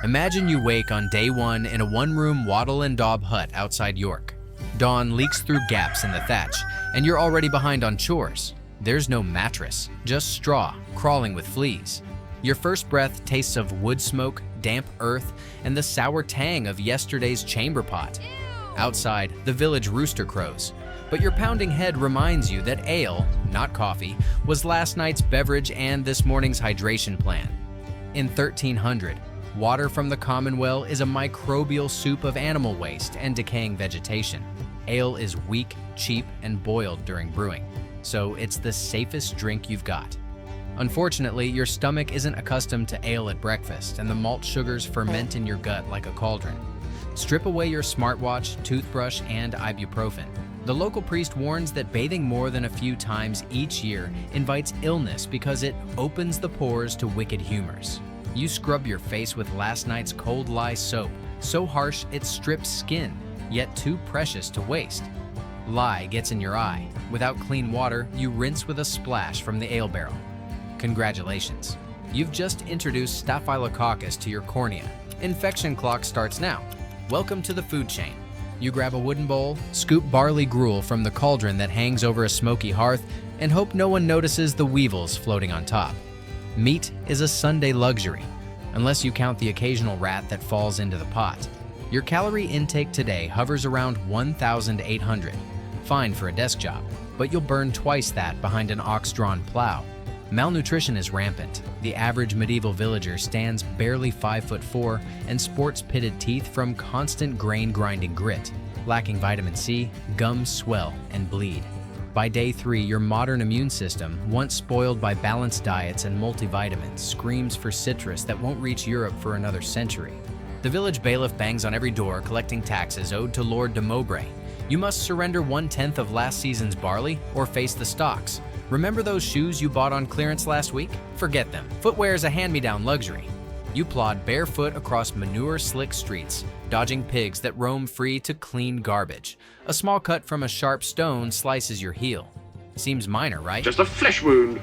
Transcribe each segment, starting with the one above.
Imagine you wake on day one in a one-room wattle-and-daub hut outside York. Dawn leaks through gaps in the thatch, and you're already behind on chores. There's no mattress, just straw, crawling with fleas. Your first breath tastes of wood smoke, damp earth, and the sour tang of yesterday's chamber pot. Outside, the village rooster crows, but your pounding head reminds you that ale, not coffee, was last night's beverage and this morning's hydration plan. In 1300, water from the common well is a microbial soup of animal waste and decaying vegetation. Ale is weak, cheap, and boiled during brewing, so it's the safest drink you've got. Unfortunately, your stomach isn't accustomed to ale at breakfast, and the malt sugars ferment in your gut like a cauldron. Strip away your smartwatch, toothbrush, and ibuprofen. The local priest warns that bathing more than a few times each year invites illness because it opens the pores to wicked humors. You scrub your face with last night's cold lye soap, so harsh it strips skin, yet too precious to waste. Lye gets in your eye. Without clean water, you rinse with a splash from the ale barrel. Congratulations, you've just introduced Staphylococcus to your cornea. Infection clock starts now. Welcome to the food chain. You grab a wooden bowl, scoop barley gruel from the cauldron that hangs over a smoky hearth, and hope no one notices the weevils floating on top. Meat is a Sunday luxury, unless you count the occasional rat that falls into the pot. Your calorie intake today hovers around 1,800. Fine for a desk job, but you'll burn twice that behind an ox-drawn plow. Malnutrition is rampant. The average medieval villager stands barely 5'4" and sports pitted teeth from constant grain-grinding grit. Lacking vitamin C, gums swell and bleed. By day 3, your modern immune system, once spoiled by balanced diets and multivitamins, screams for citrus that won't reach Europe for another century. The village bailiff bangs on every door collecting taxes owed to Lord de Mowbray. You must surrender 1/10 of last season's barley or face the stocks. Remember those shoes you bought on clearance last week? Forget them. Footwear is a hand-me-down luxury. You plod barefoot across manure-slick streets, dodging pigs that roam free to clean garbage. A small cut from a sharp stone slices your heel. Seems minor, right? Just a flesh wound.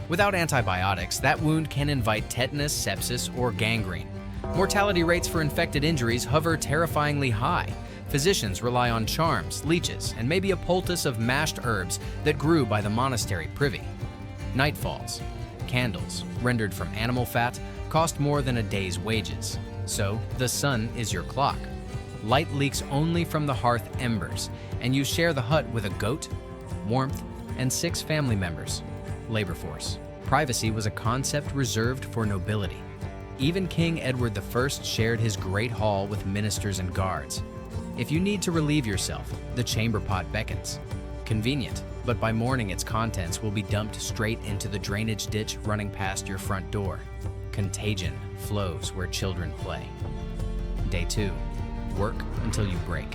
Without antibiotics, that wound can invite tetanus, sepsis, or gangrene. Mortality rates for infected injuries hover terrifyingly high. Physicians rely on charms, leeches, and maybe a poultice of mashed herbs that grew by the monastery privy. Night falls. Candles, rendered from animal fat, cost more than a day's wages. So, the sun is your clock. Light leaks only from the hearth embers, and you share the hut with a goat, warmth, and 6 family members. Labor force. Privacy was a concept reserved for nobility. Even King Edward I shared his great hall with ministers and guards. If you need to relieve yourself, the chamber pot beckons. Convenient, but by morning its contents will be dumped straight into the drainage ditch running past your front door. Contagion flows where children play. Day 2. Work until you break.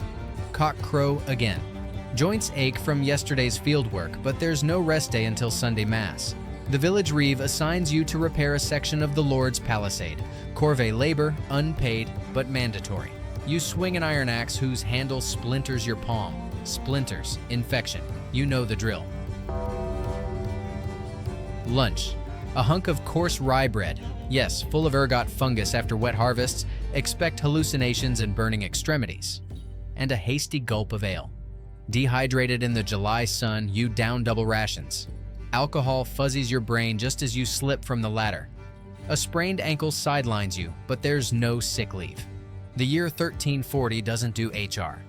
Cock crow again. Joints ache from yesterday's field work, but there's no rest day until Sunday Mass. The village reeve assigns you to repair a section of the Lord's palisade. Corvée labor, unpaid, but mandatory. You swing an iron axe whose handle splinters your palm. Splinters, infection. You know the drill. Lunch. A hunk of coarse rye bread. Yes, full of ergot fungus after wet harvests. Expect hallucinations and burning extremities. And a hasty gulp of ale. Dehydrated in the July sun, you down double rations. Alcohol fuzzies your brain just as you slip from the ladder. A sprained ankle sidelines you, but there's no sick leave. The year 1340 doesn't do HR.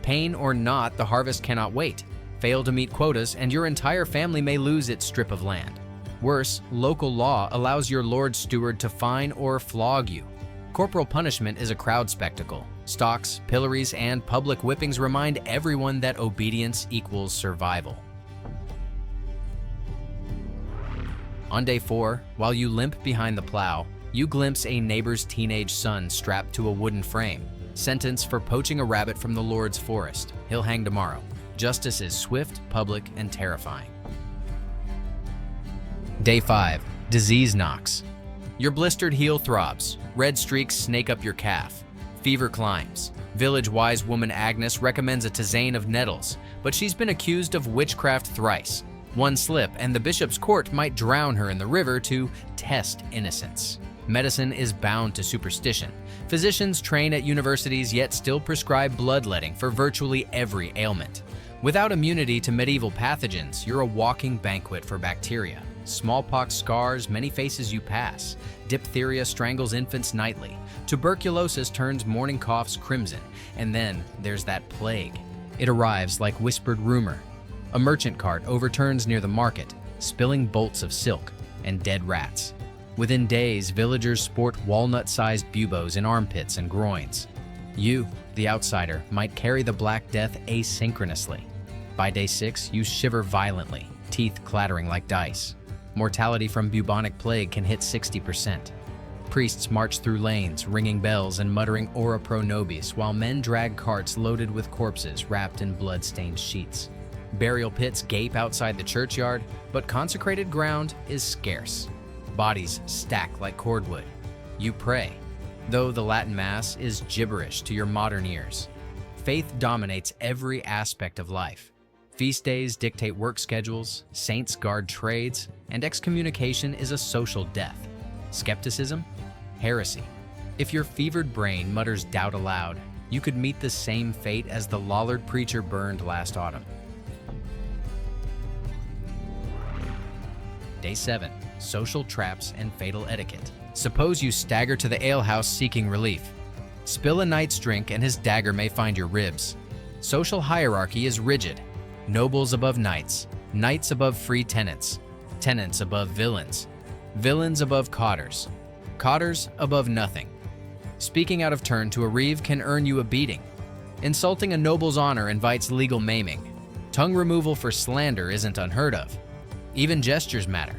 Pain or not, the harvest cannot wait. Fail to meet quotas, and your entire family may lose its strip of land. Worse, local law allows your lord steward to fine or flog you. Corporal punishment is a crowd spectacle. Stocks, pillories, and public whippings remind everyone that obedience equals survival. On day 4, while you limp behind the plow, you glimpse a neighbor's teenage son strapped to a wooden frame. Sentence for poaching a rabbit from the Lord's forest. He'll hang tomorrow. Justice is swift, public, and terrifying. Day 5. Disease knocks. Your blistered heel throbs. Red streaks snake up your calf. Fever climbs. Village wise woman Agnes recommends a tisane of nettles, but she's been accused of witchcraft thrice. One slip and the bishop's court might drown her in the river to test innocence. Medicine is bound to superstition. Physicians train at universities yet still prescribe bloodletting for virtually every ailment. Without immunity to medieval pathogens, you're a walking banquet for bacteria. Smallpox scars many faces you pass. Diphtheria strangles infants nightly. Tuberculosis turns morning coughs crimson. And then there's that plague. It arrives like whispered rumor. A merchant cart overturns near the market, spilling bolts of silk and dead rats. Within days, villagers sport walnut-sized buboes in armpits and groins. You, the outsider, might carry the Black Death asynchronously. By day 6, you shiver violently, teeth clattering like dice. Mortality from bubonic plague can hit 60%. Priests march through lanes, ringing bells and muttering ora pro nobis, while men drag carts loaded with corpses wrapped in blood-stained sheets. Burial pits gape outside the churchyard, but consecrated ground is scarce. Bodies stack like cordwood. You pray, though the Latin Mass is gibberish to your modern ears. Faith dominates every aspect of life. Feast days dictate work schedules, saints guard trades, and excommunication is a social death. Skepticism? Heresy. If your fevered brain mutters doubt aloud, you could meet the same fate as the Lollard preacher burned last autumn. Day 7. Social traps and fatal etiquette. Suppose you stagger to the alehouse seeking relief. Spill a knight's drink and his dagger may find your ribs. Social hierarchy is rigid. Nobles above knights, knights above free tenants, tenants above villains, villains above cotters, cotters above nothing. Speaking out of turn to a reeve can earn you a beating. Insulting a noble's honor invites legal maiming. Tongue removal for slander isn't unheard of. Even gestures matter.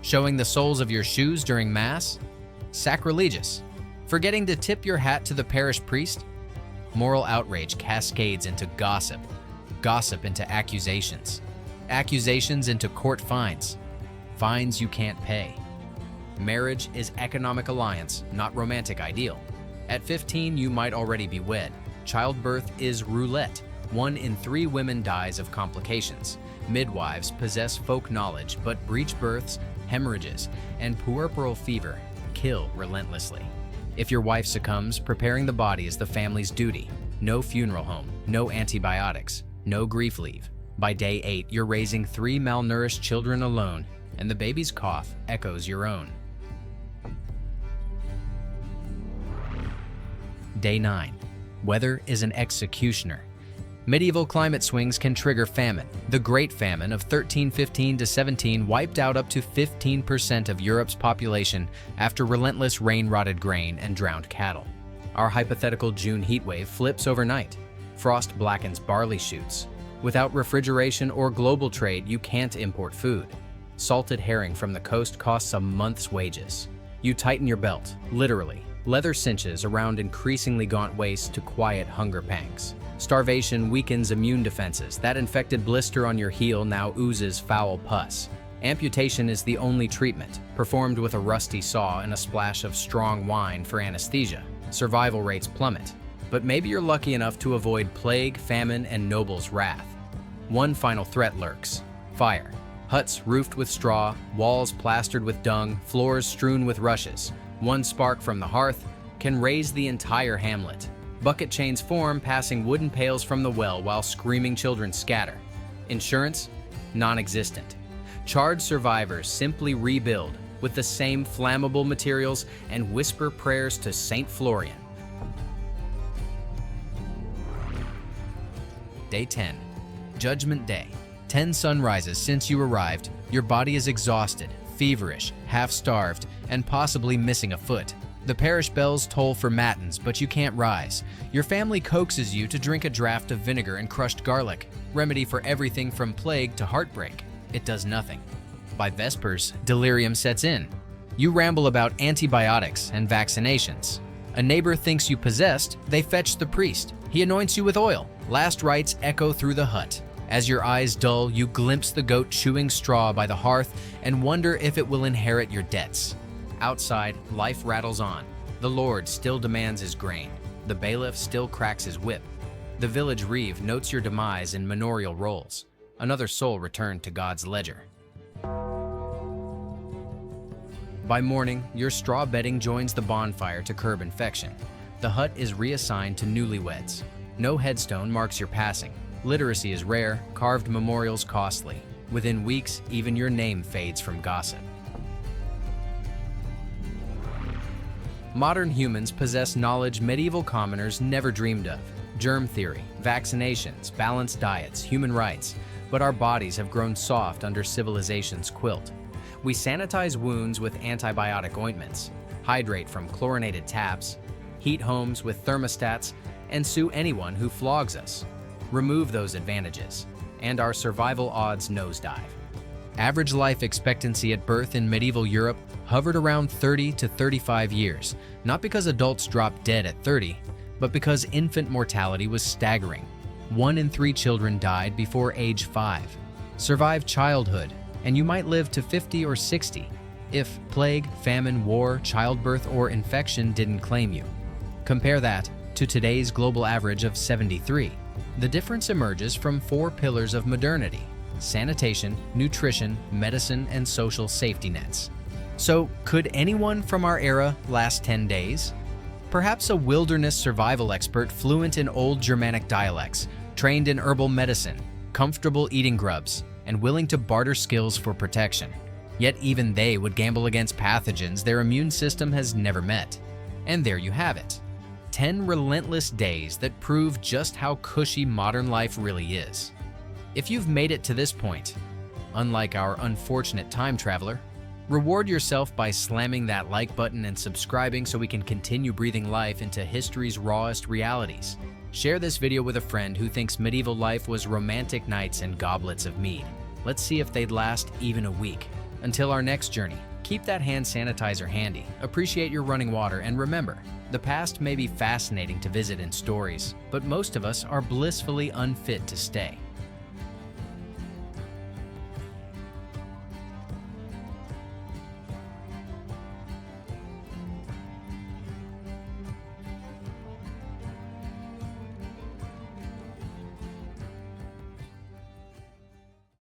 Showing the soles of your shoes during Mass? Sacrilegious. Forgetting to tip your hat to the parish priest? Moral outrage cascades into gossip. Gossip into accusations. Accusations into court fines. Fines you can't pay. Marriage is economic alliance, not romantic ideal. At 15, you might already be wed. Childbirth is roulette. 1 in 3 women dies of complications. Midwives possess folk knowledge, but breech births, hemorrhages, and puerperal fever kill relentlessly. If your wife succumbs, preparing the body is the family's duty. No funeral home, no antibiotics, no grief leave. By day 8, you're raising 3 malnourished children alone, and the baby's cough echoes your own. Day 9. Weather is an executioner. Medieval climate swings can trigger famine. The Great Famine of 1315 to 17 wiped out up to 15% of Europe's population after relentless rain-rotted grain and drowned cattle. Our hypothetical June heatwave flips overnight. Frost blackens barley shoots. Without refrigeration or global trade, you can't import food. Salted herring from the coast costs a month's wages. You tighten your belt, literally. Leather cinches around increasingly gaunt waists to quiet hunger pangs. Starvation weakens immune defenses. That infected blister on your heel now oozes foul pus. Amputation is the only treatment, performed with a rusty saw and a splash of strong wine for anesthesia. Survival rates plummet. But maybe you're lucky enough to avoid plague, famine, and noble's wrath. One final threat lurks: fire. Huts roofed with straw, walls plastered with dung, floors strewn with rushes. One spark from the hearth can raise the entire hamlet. Bucket chains form, passing wooden pails from the well while screaming children scatter. Insurance? Non-existent. Charred survivors simply rebuild with the same flammable materials and whisper prayers to Saint Florian. Day 10. Judgment Day. 10 sunrises since you arrived. Your body is exhausted, feverish, half-starved, and possibly missing a foot. The parish bells toll for matins, but you can't rise. Your family coaxes you to drink a draught of vinegar and crushed garlic, remedy for everything from plague to heartbreak. It does nothing. By vespers, delirium sets in. You ramble about antibiotics and vaccinations. A neighbor thinks you possessed, they fetch the priest. He anoints you with oil. Last rites echo through the hut. As your eyes dull, you glimpse the goat chewing straw by the hearth and wonder if it will inherit your debts. Outside, life rattles on. The Lord still demands his grain. The bailiff still cracks his whip. The village reeve notes your demise in manorial rolls. Another soul returned to God's ledger. By morning, your straw bedding joins the bonfire to curb infection. The hut is reassigned to newlyweds. No headstone marks your passing. Literacy is rare, carved memorials costly. Within weeks, even your name fades from gossip. Modern humans possess knowledge medieval commoners never dreamed of. Germ theory, vaccinations, balanced diets, human rights. But our bodies have grown soft under civilization's quilt. We sanitize wounds with antibiotic ointments, hydrate from chlorinated taps, heat homes with thermostats, and sue anyone who flogs us. Remove those advantages, and our survival odds nosedive. Average life expectancy at birth in medieval Europe hovered around 30 to 35 years, not because adults dropped dead at 30, but because infant mortality was staggering. 1 in 3 children died before age 5. Survive childhood, and you might live to 50 or 60 if plague, famine, war, childbirth, or infection didn't claim you. Compare that to today's global average of 73. The difference emerges from 4 pillars of modernity: sanitation, nutrition, medicine, and social safety nets. So, could anyone from our era last 10 days? Perhaps a wilderness survival expert fluent in old Germanic dialects, trained in herbal medicine, comfortable eating grubs, and willing to barter skills for protection. Yet even they would gamble against pathogens their immune system has never met. And there you have it. 10 relentless days that prove just how cushy modern life really is. If you've made it to this point, unlike our unfortunate time traveler, reward yourself by slamming that like button and subscribing so we can continue breathing life into history's rawest realities. Share this video with a friend who thinks medieval life was romantic nights and goblets of mead. Let's see if they'd last even a week. Until our next journey, keep that hand sanitizer handy, appreciate your running water, and remember, the past may be fascinating to visit in stories, but most of us are blissfully unfit to stay.